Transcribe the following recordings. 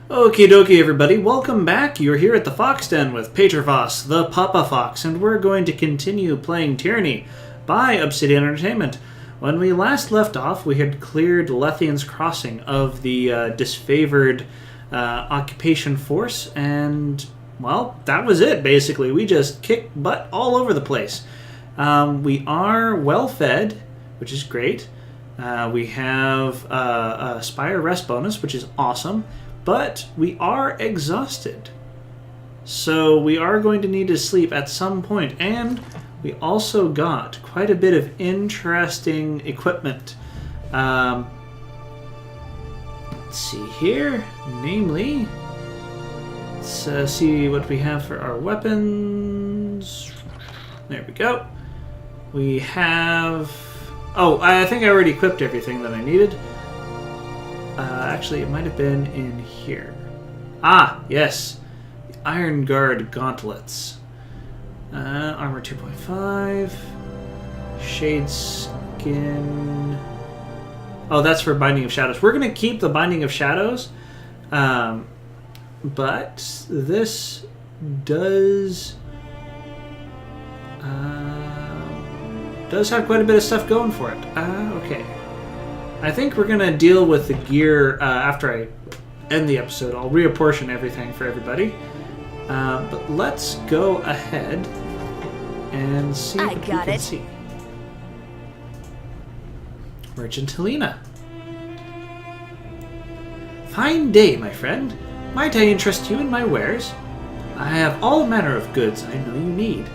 Okie dokie, everybody. Welcome back. You're here at the Fox Den with Phaedra Voss, the Papa Fox, and we're going to continue playing Tyranny by Obsidian Entertainment. When we last left off, we had cleared Lethian's crossing of the disfavored occupation force, and, well, that was it, basically. We just kicked butt all over the place. We are well-fed, which is great. We have a Spire Rest bonus, which is awesome. But we are exhausted. So we are going to need to sleep at some point. And we also got quite a bit of interesting equipment. Let's see here. Namely, let's see what we have for our weapons. There we go. We have... Oh, I think I already equipped everything that I needed. Actually, it might have been in here. Ah, yes. The Iron Guard gauntlets. Armor 2.5. Shade Skin. Oh, that's for Binding of Shadows. We're going to keep the Binding of Shadows. But this does have quite a bit of stuff going for it. Okay. I think we're going to deal with the gear after I end the episode. I'll reapportion everything for everybody. But let's go ahead and see what we can see. Merchant Helena. Fine day, my friend. Might I interest you in my wares? I have all manner of goods I know you need.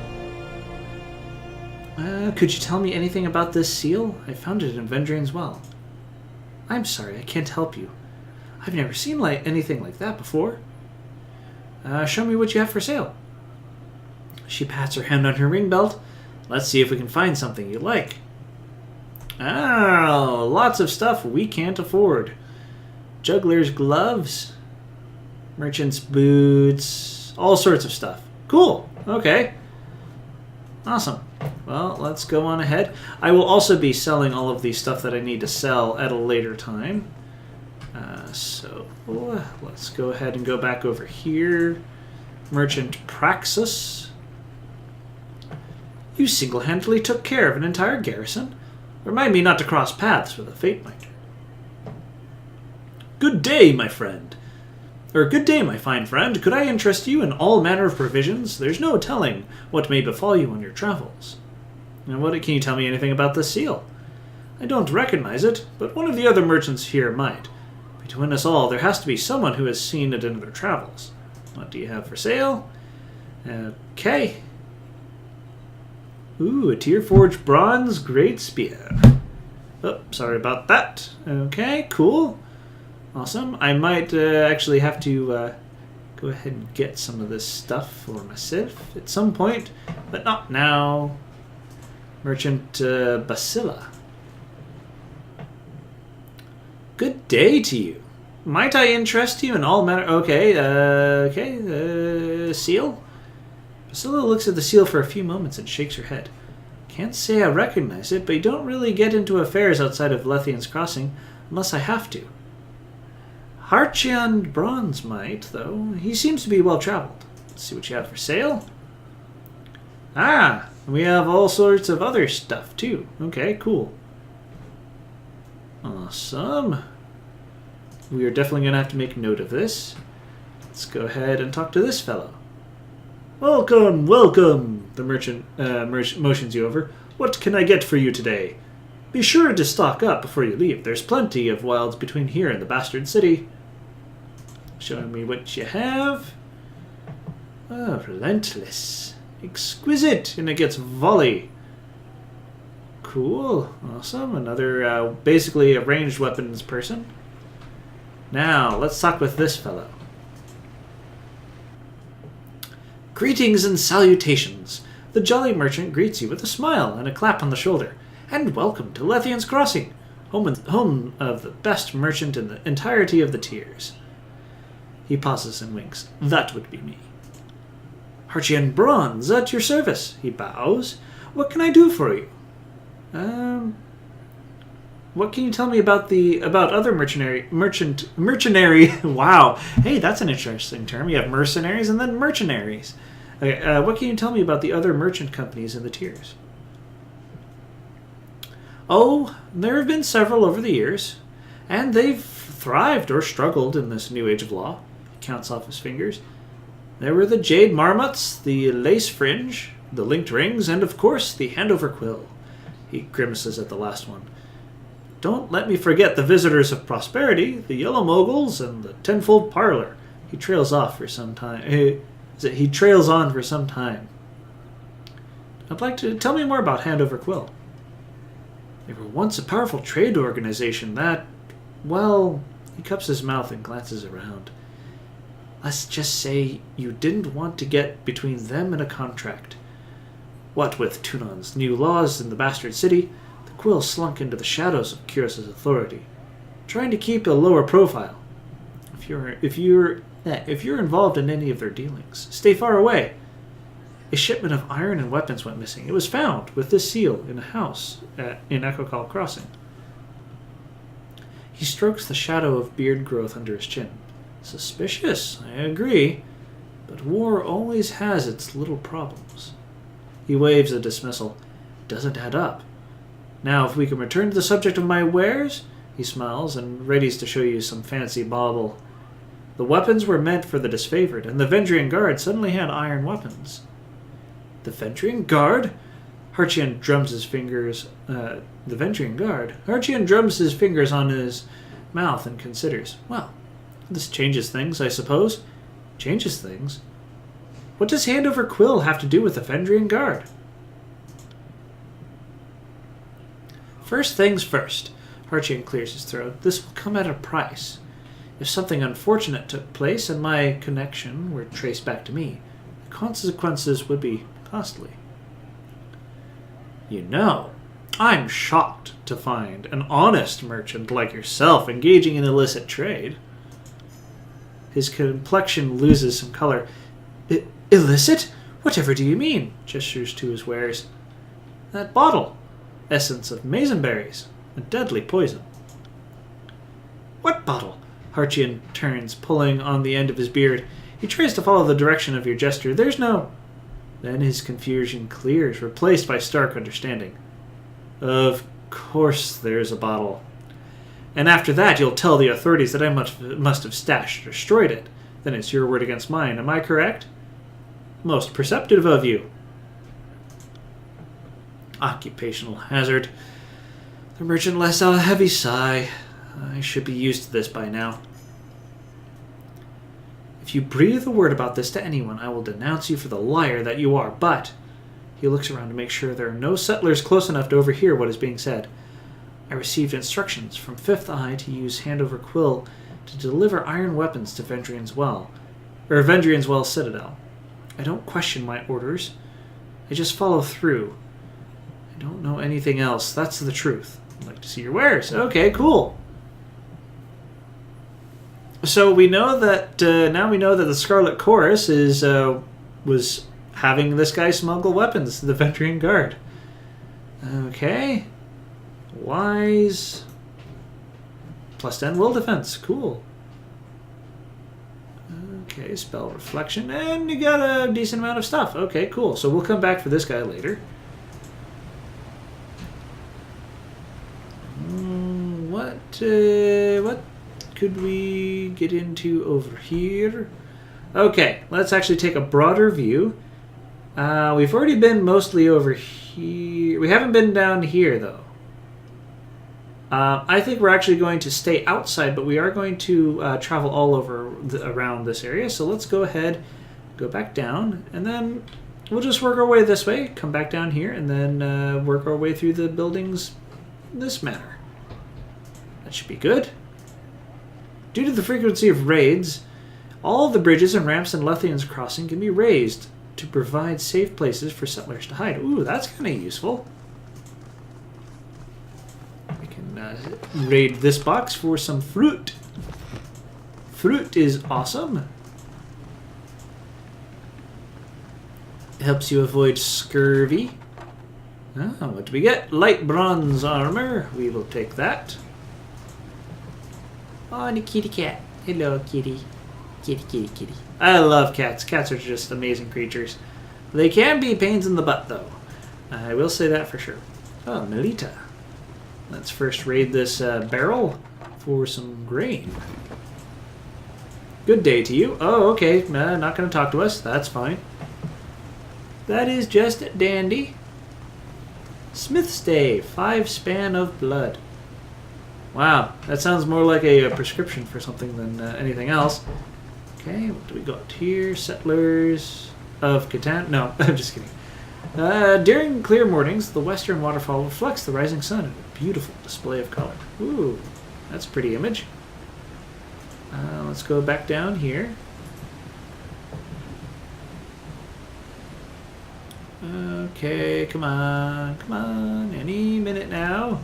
Could you tell me anything about this seal? I found it in Vendrian's Well. I'm sorry, I can't help you. I've never seen anything like that before. Show me what you have for sale. She pats her hand on her ring belt. Let's see if we can find something you like. Oh, lots of stuff we can't afford. Juggler's gloves, merchant's boots, all sorts of stuff. Cool. Okay. Awesome. Well, let's go on ahead. I will also be selling all of the stuff that I need to sell at a later time. So let's go ahead and go back over here. Merchant Praxis. You single-handedly took care of an entire garrison. Remind me not to cross paths with a fate minder. Good day, my friend. Good day, my fine friend. Could I interest you in all manner of provisions? There's no telling what may befall you on your travels. Now, can you tell me anything about this seal? I don't recognize it, but one of the other merchants here might. Between us all, there has to be someone who has seen it in their travels. What do you have for sale? Okay. Ooh, a Tear-forged bronze great spear. Oh, sorry about that. Okay, cool. Awesome. I might actually have to go ahead and get some of this stuff for myself at some point, but not now. Merchant Basila. Good day to you. Might I interest you in all manner... Okay, seal? Basila looks at the seal for a few moments and shakes her head. Can't say I recognize it, but you don't really get into affairs outside of Lethian's Crossing unless I have to. Harchian Bronze might, though. He seems to be well-traveled. Let's see what you have for sale. Ah, we have all sorts of other stuff, too. Okay, cool. Awesome. We are definitely going to have to make note of this. Let's go ahead and talk to this fellow. Welcome, welcome, the merchant motions you over. What can I get for you today? Be sure to stock up before you leave. There's plenty of wilds between here and the Bastard City. Showing me what you have. Oh, relentless. Exquisite. And it gets volley. Cool. Awesome. Another, basically a ranged weapons person. Now, let's talk with this fellow. Greetings and salutations. The jolly merchant greets you with a smile and a clap on the shoulder. And welcome to Lethian's Crossing, home of the best merchant in the entirety of the tiers. He pauses and winks. That would be me. Harchian Bronze, at your service. He bows. What can I do for you? what can you tell me about other mercenary? Wow, hey, that's an interesting term. You have mercenaries and then mercenaries. Okay, what can you tell me about the other merchant companies in the tiers? Oh, there have been several over the years, and they've thrived or struggled in this new age of law. He counts off his fingers. There were the Jade Marmots, the Lace Fringe, the Linked Rings, and of course the Handover Quill. He grimaces at the last one. Don't let me forget the Visitors of Prosperity, the Yellow Moguls, and the Tenfold Parlor. He trails off for some time. He trails on for some time. I'd like to tell me more about Handover Quill. They were once a powerful trade organization that, well, he cups his mouth and glances around. Let's just say you didn't want to get between them and a contract. What with Tunon's new laws in the Bastard City, the Quill slunk into the shadows of Curious' authority, trying to keep a lower profile. If you're involved in any of their dealings, stay far away. A shipment of iron and weapons went missing. It was found with this seal in a house in Echo Call Crossing. He strokes the shadow of beard growth under his chin. Suspicious, I agree, but war always has its little problems. He waves a dismissal. Doesn't add up. Now, if we can return to the subject of my wares, he smiles and readies to show you some fancy bauble. The weapons were meant for the disfavored, and the Vendrian Guard suddenly had iron weapons. The Vendrian Guard? Harchian drums his fingers. The Vendrian Guard? Harchian drums his fingers on his mouth and considers. Well, this changes things, I suppose. Changes things? What does Handover Quill have to do with the Vendrian Guard? First things first. Harchian clears his throat. This will come at a price. If something unfortunate took place and my connection were traced back to me, the consequences would be costly. You know, I'm shocked to find an honest merchant like yourself engaging in illicit trade. His complexion loses some color. Illicit? Whatever do you mean? Gestures to his wares. That bottle. Essence of maizenberries. A deadly poison. What bottle? Harchian turns, pulling on the end of his beard. He tries to follow the direction of your gesture. There's no... Then his confusion clears, replaced by stark understanding. Of course there's a bottle. And after that you'll tell the authorities that I must have stashed or destroyed it. Then it's your word against mine. Am I correct? Most perceptive of you. Occupational hazard. The merchant lets out a heavy sigh. I should be used to this by now. If you breathe a word about this to anyone, I will denounce you for the liar that you are. But he looks around to make sure there are no settlers close enough to overhear what is being said. I received instructions from Fifth Eye to use Handover Quill to deliver iron weapons to Vendrian's Well Citadel. I don't question my orders. I just follow through. I don't know anything else. That's the truth. I'd like to see your wares. Okay, cool. So we know that now we know that the Scarlet Chorus was having this guy smuggle weapons to the Vendrian Guard. Okay. Wise. Plus 10 will defense. Cool. Okay, spell reflection. And you got a decent amount of stuff. Okay, cool. So we'll come back for this guy later. What could we get into over here? Okay, let's actually take a broader view. We've already been mostly over here. We haven't been down here, though. I think we're actually going to stay outside, but we are going to travel all over around this area. So let's go ahead, go back down, and then we'll just work our way this way, come back down here, and then work our way through the buildings in this manner. That should be good. Due to the frequency of raids, all of the bridges and ramps in Lethian's Crossing can be raised to provide safe places for settlers to hide. Ooh, that's kind of useful. We can raid this box for some fruit. Fruit is awesome. It helps you avoid scurvy. Ah, what do we get? Light bronze armor. We will take that. Oh, and a kitty cat. Hello, kitty. Kitty, kitty, kitty. I love cats. Cats are just amazing creatures. They can be pains in the butt, though. I will say that for sure. Oh, Melita. Let's first raid this barrel for some grain. Good day to you. Oh, okay. Not going to talk to us. That's fine. That is just dandy. Smith's Day. 5 span of blood. Wow. That sounds more like a prescription for something than anything else. Okay, what do we got here? Settlers of Catan. No, I'm just kidding. During clear mornings, the western waterfall reflects the rising sun in a beautiful display of color. Ooh, that's a pretty image. Let's go back down here. Okay, come on. Any minute now.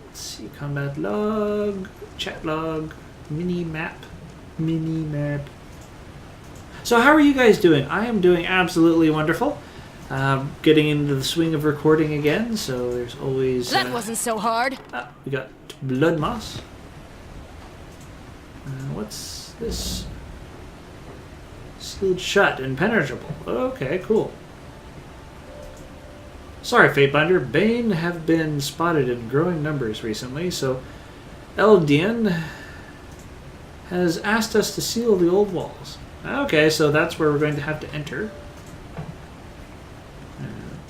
Let's see, combat log, chat log, mini map. So how are you guys doing? I am doing absolutely wonderful. Getting into the swing of recording again, so there's always... That wasn't so hard. We got blood moss. What's this? Sealed shut, impenetrable. Okay, cool. Sorry, Fatebinder. Bane have been spotted in growing numbers recently, so Eldian has asked us to seal the old walls. Okay, so that's where we're going to have to enter.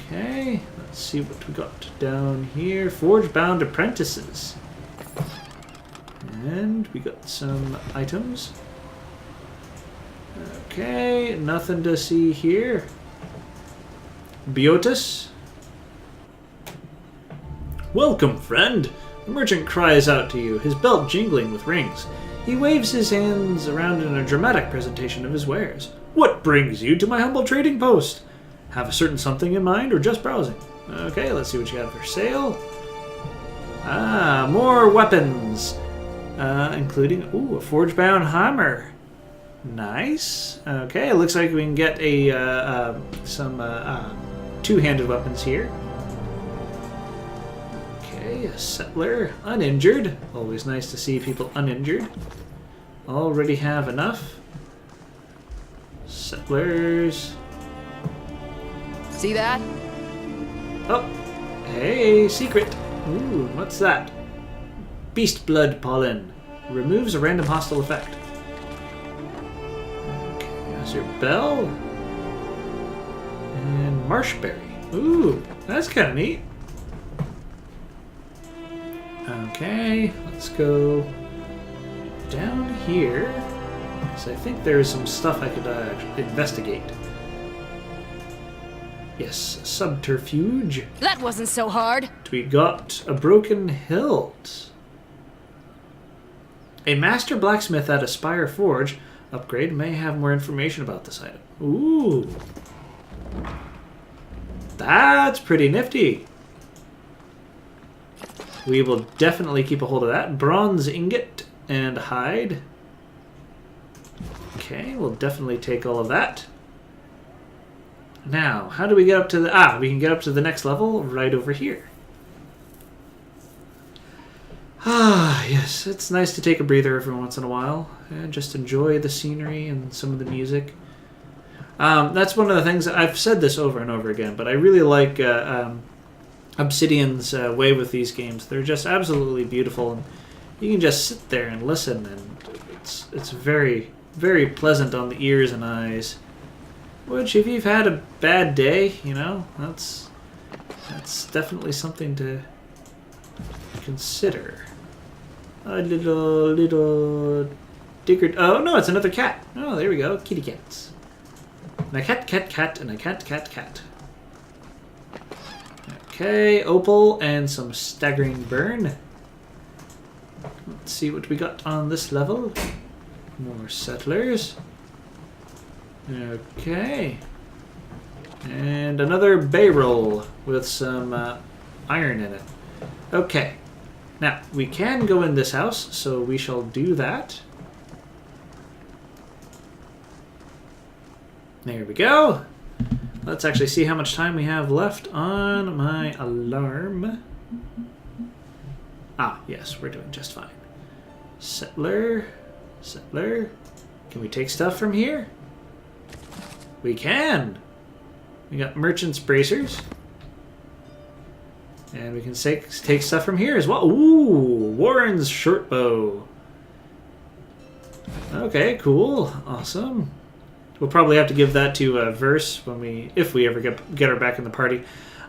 Okay, let's see what we got down here. Forge-bound apprentices. And we got some items. Okay, nothing to see here. Biotis. Welcome, friend. The merchant cries out to you, his belt jingling with rings. He waves his hands around in a dramatic presentation of his wares. What brings you to my humble trading post? Have a certain something in mind or just browsing? Okay, let's see what you have for sale. Ah, more weapons. Including, a forge-bound hammer. Nice. Okay, it looks like we can get some two-handed weapons here. Okay, a settler, uninjured. Always nice to see people uninjured. Already have enough. Settlers. See that? Oh, hey, secret. Ooh, what's that? Beast blood pollen. Removes a random hostile effect. Okay, there's your bell. And marshberry. Ooh, that's kind of neat. Okay, let's go down here. So I think there's some stuff I could investigate. Yes, subterfuge. That wasn't so hard. We got a broken hilt. A master blacksmith at Aspire Forge upgrade may have more information about this item. Ooh. That's pretty nifty. We will definitely keep a hold of that. Bronze ingot and hide. Okay, we'll definitely take all of that. Now, how do we get up to the... we can get up to the next level right over here. Yes, it's nice to take a breather every once in a while and just enjoy the scenery and some of the music. That's one of the things, I've said this over and over again, but I really like Obsidian's way with these games. They're just absolutely beautiful, and you can just sit there and listen, and it's very, very pleasant on the ears and eyes. Which, if you've had a bad day, that's definitely something to consider. A little digger. Oh no, it's another cat. Oh, there we go, kitty cats. And a cat, and a cat. Okay, opal and some staggering burn. Let's see what we got on this level. More settlers. Okay. And another bay roll with some iron in it. Okay. Now, we can go in this house, so we shall do that. There we go. Let's actually see how much time we have left on my alarm. Ah, yes, we're doing just fine. Settler. Settler. Can we take stuff from here? We can! We got merchant's bracers. And we can take stuff from here as well. Ooh, Warren's short bow. Okay, cool. Awesome. We'll probably have to give that to Verse if we ever get her back in the party.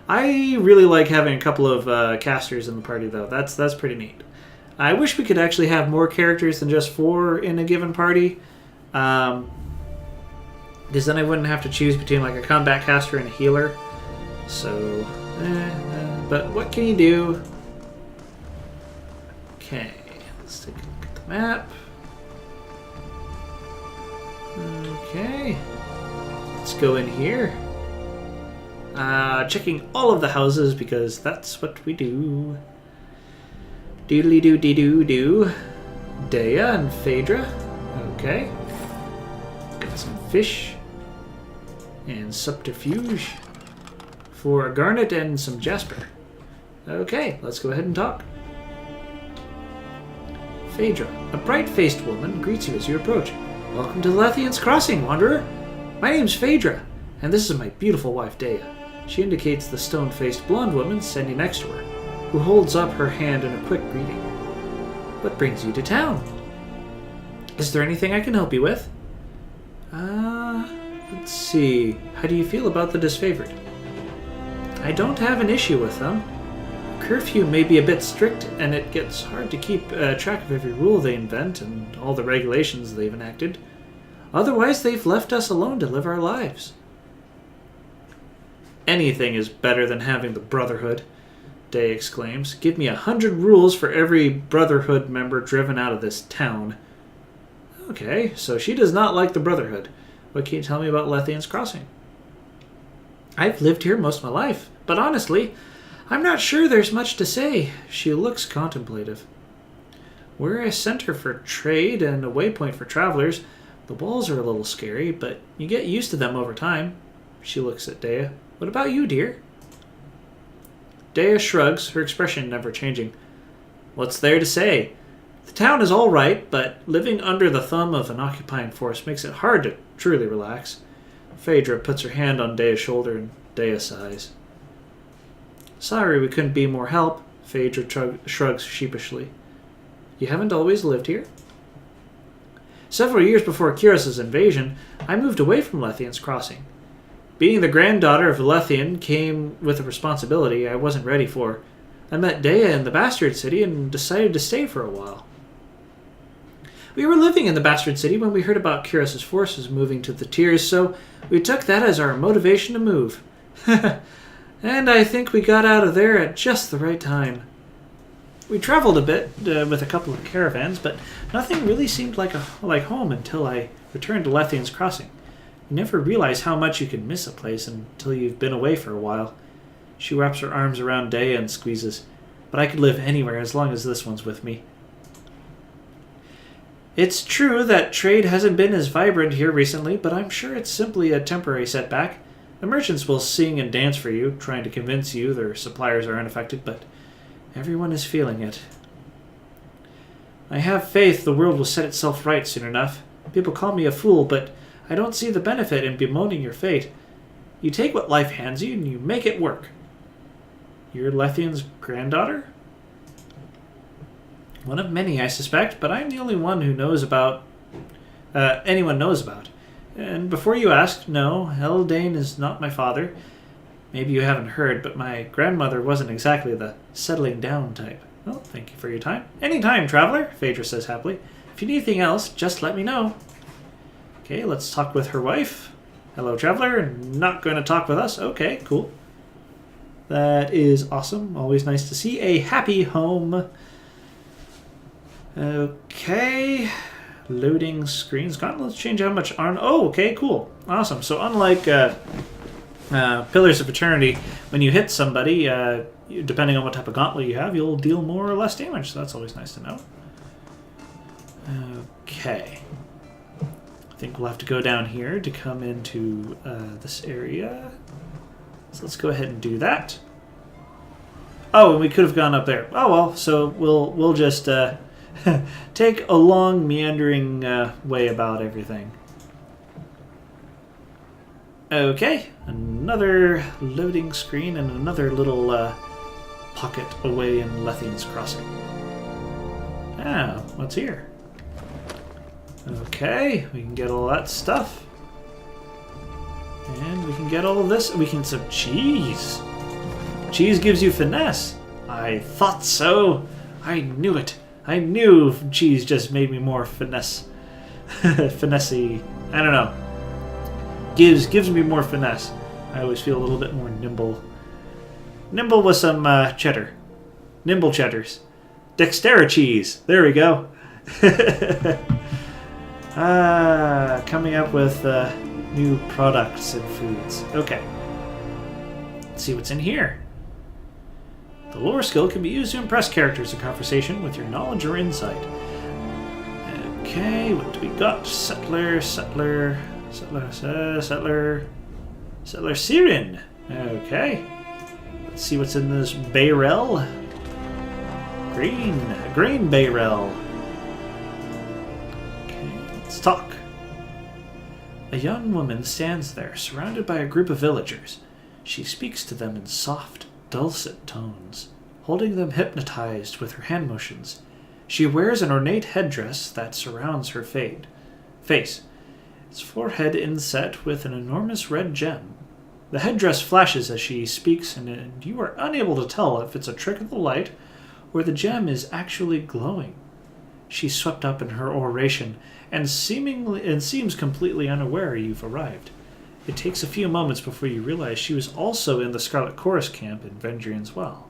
I really like having a couple of casters in the party, though. That's pretty neat. I wish we could actually have more characters than just 4 in a given party. Because then I wouldn't have to choose between like a combat caster and a healer. So, but what can you do? Okay, let's take a look at the map. Okay, let's go in here. Checking all of the houses because that's what we do. Doodly doo dee doo doo. Dea and Phaedra. Okay. Got some fish. And subterfuge. For a garnet and some jasper. Okay, let's go ahead and talk. Phaedra, a bright-faced woman, greets you as you approach. Welcome to Lethian's Crossing, Wanderer. My name's Phaedra, and this is my beautiful wife, Dea. She indicates the stone-faced blonde woman standing next to her, who holds up her hand in a quick greeting. What brings you to town? Is there anything I can help you with? Let's see. How do you feel about the disfavored? I don't have an issue with them. Curfew may be a bit strict, and it gets hard to keep track of every rule they invent and all the regulations they've enacted. Otherwise, they've left us alone to live our lives. Anything is better than having the Brotherhood, Day exclaims. Give me 100 rules for every Brotherhood member driven out of this town. Okay, so she does not like the Brotherhood. What can you tell me about Lethian's Crossing? I've lived here most of my life, but honestly, I'm not sure there's much to say. She looks contemplative. We're a center for trade and a waypoint for travelers. The walls are a little scary, but you get used to them over time. She looks at Dea. What about you, dear? Dea shrugs, her expression never changing. What's there to say? The town is all right, but living under the thumb of an occupying force makes it hard to truly relax. Phaedra puts her hand on Dea's shoulder and Dea sighs. Sorry we couldn't be more help, Phaedra shrugs sheepishly. You haven't always lived here? Several years before Kyros's invasion, I moved away from Lethian's Crossing. Being the granddaughter of Lethian came with a responsibility I wasn't ready for. I met Dea in the Bastard City and decided to stay for a while. We were living in the Bastard City when we heard about Kyros's forces moving to the Tiers, so we took that as our motivation to move. And I think we got out of there at just the right time. We traveled a bit with a couple of caravans, but nothing really seemed like home until I returned to Lethian's Crossing. You never realize how much you can miss a place until you've been away for a while. She wraps her arms around Dea and squeezes. But I could live anywhere as long as this one's with me. It's true that trade hasn't been as vibrant here recently, but I'm sure it's simply a temporary setback. The merchants will sing and dance for you, trying to convince you their suppliers are unaffected, but everyone is feeling it. I have faith the world will set itself right soon enough. People call me a fool, but I don't see the benefit in bemoaning your fate. You take what life hands you and you make it work. You're Lethian's granddaughter? One of many, I suspect, but I'm the only one who knows about... anyone knows about. And before you ask, no, Eldane is not my father. Maybe you haven't heard, but my grandmother wasn't exactly the settling down type. Well, thank you for your time. Any time, traveler, Phaedra says happily. If you need anything else, just let me know. Okay, let's talk with her wife. Hello, traveler. Not going to talk with us. Okay, cool. That is awesome. Always nice to see a happy home. Okay. Loading screens. Let's change how much on. Oh, okay, cool. Awesome. So unlike Pillars of Eternity, when you hit somebody, depending on what type of gauntlet you have, you'll deal more or less damage. So that's always nice to know. Okay. I think we'll have to go down here to come into this area. So let's go ahead and do that. Oh, and we could have gone up there. Oh well, so we'll just take a long meandering way about everything. Okay, another loading screen and another little pocket away in Lethian's Crossing. Ah, what's here? Okay, we can get all that stuff. And we can get all this. We can some cheese. Cheese gives you finesse. I thought so. I knew it. I knew cheese just made me more finesse. Finessey. I don't know. Gives me more finesse. I always feel a little bit more nimble. Nimble with some cheddar. Nimble cheddars. Dexteri-cheese. There we go. Coming up with new products and foods. Okay. Let's see what's in here. The lore skill can be used to impress characters in conversation with your knowledge or insight. Okay, what do we got? Settler Siren. Okay. Let's see what's in this barrel. Green barrel. Okay, let's talk. A young woman stands there, surrounded by a group of villagers. She speaks to them in soft, dulcet tones, holding them hypnotized with her hand motions. She wears an ornate headdress that surrounds her face, its forehead inset with an enormous red gem. The headdress flashes as she speaks, and you are unable to tell if it's a trick of the light or the gem is actually glowing. She's swept up in her oration and seems completely unaware you've arrived. It takes a few moments before you realize she was also in the Scarlet Chorus camp in Vendrian's Well.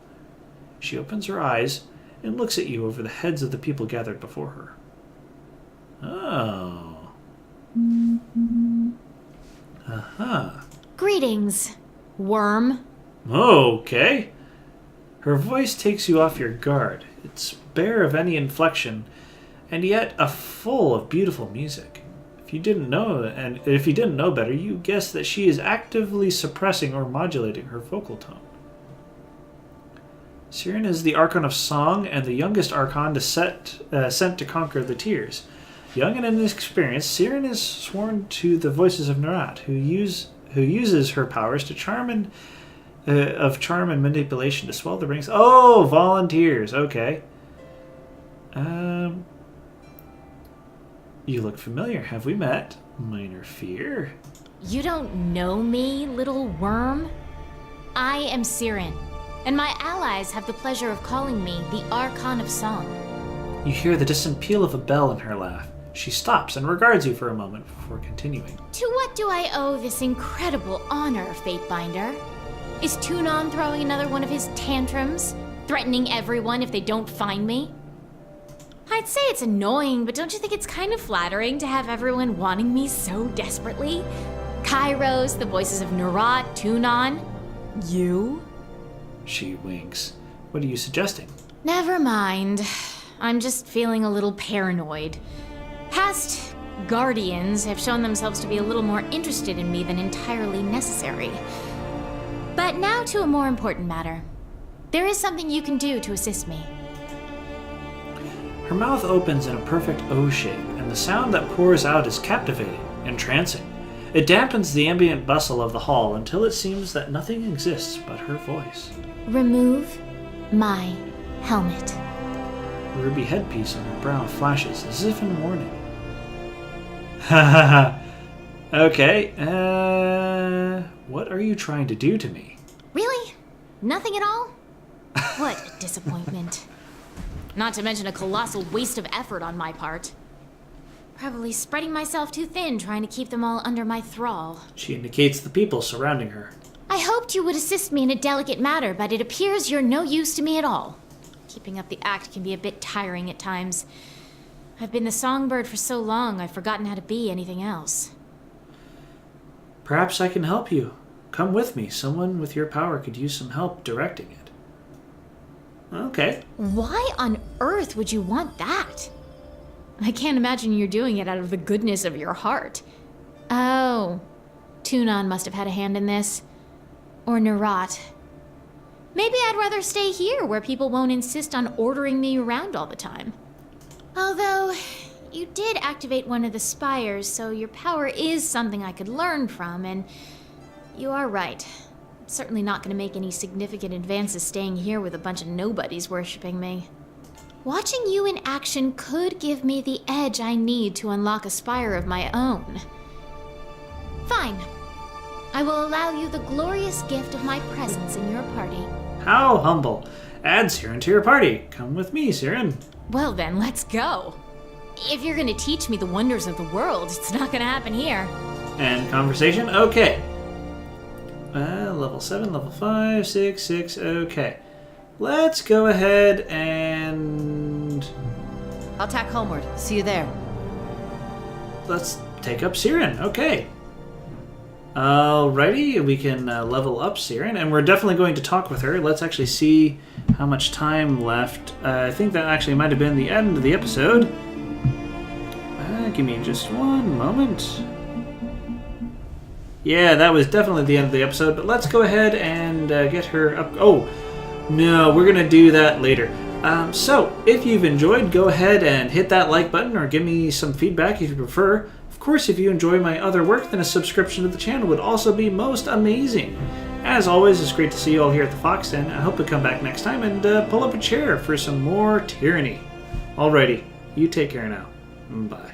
She opens her eyes and looks at you over the heads of the people gathered before her. Oh. Uh-huh. Greetings, worm. Okay. Her voice takes you off your guard. It's bare of any inflection, and yet full of beautiful music. If you didn't know better, you guess that she is actively suppressing or modulating her vocal tone. Siren is the Archon of Song and the youngest Archon sent to conquer the Tears. Young and inexperienced, Siren is sworn to the voices of Nerat, who uses her powers to charm and manipulation to swell the rings. Oh, volunteers. Okay. You look familiar. Have we met? Minor Fear. You don't know me, little worm? I am Siren, and my allies have the pleasure of calling me the Archon of Song. You hear the distant peal of a bell in her laugh. She stops and regards you for a moment before continuing. To what do I owe this incredible honor, Fatebinder? Is Tunon throwing another one of his tantrums? Threatening everyone if they don't find me? I'd say it's annoying, but don't you think it's kind of flattering to have everyone wanting me so desperately? Kairos, the voices of Nerat, Tunon. You? She winks. What are you suggesting? Never mind. I'm just feeling a little paranoid. Past guardians have shown themselves to be a little more interested in me than entirely necessary. But now to a more important matter. There is something you can do to assist me. Her mouth opens in a perfect O shape, and the sound that pours out is captivating, entrancing. It dampens the ambient bustle of the hall until it seems that nothing exists but her voice. Remove my helmet. The ruby headpiece on her brow flashes as if in warning. Ha ha ha. Okay, what are you trying to do to me? Really? Nothing at all? What a disappointment. Not to mention a colossal waste of effort on my part. Probably spreading myself too thin trying to keep them all under my thrall. She indicates the people surrounding her. I hoped you would assist me in a delicate matter, but it appears you're no use to me at all. Keeping up the act can be a bit tiring at times. I've been the songbird for so long, I've forgotten how to be anything else. Perhaps I can help you. Come with me. Someone with your power could use some help directing it. Okay. Why on earth would you want that? I can't imagine you're doing it out of the goodness of your heart. Oh, Tunon must have had a hand in this. Or Narat. Maybe I'd rather stay here where people won't insist on ordering me around all the time. Although, you did activate one of the spires, so your power is something I could learn from, and you are right. I'm certainly not going to make any significant advances staying here with a bunch of nobodies worshipping me. Watching you in action could give me the edge I need to unlock a spire of my own. Fine. I will allow you the glorious gift of my presence in your party. How humble. Add Siren to your party. Come with me, Siren. Well then, let's go. If you're gonna teach me the wonders of the world, it's not gonna happen here. And conversation? Okay. Level 7, level 5, 6, 6, okay. Let's go ahead and... I'll tack homeward. See you there. let's take up Siren. Okay. Alrighty, we can level up Siren, and we're definitely going to talk with her. Let's actually see how much time left. I think that actually might have been the end of the episode. Give me just one moment. Yeah, that was definitely the end of the episode, but let's go ahead and get her up. Oh, no, we're going to do that later. So, if you've enjoyed, go ahead and hit that like button or give me some feedback if you prefer. Of course, if you enjoy my other work, then a subscription to the channel would also be most amazing. As always, it's great to see you all here at the Fox Den. I hope you come back next time and pull up a chair for some more Tyranny. Alrighty, you take care now. Bye.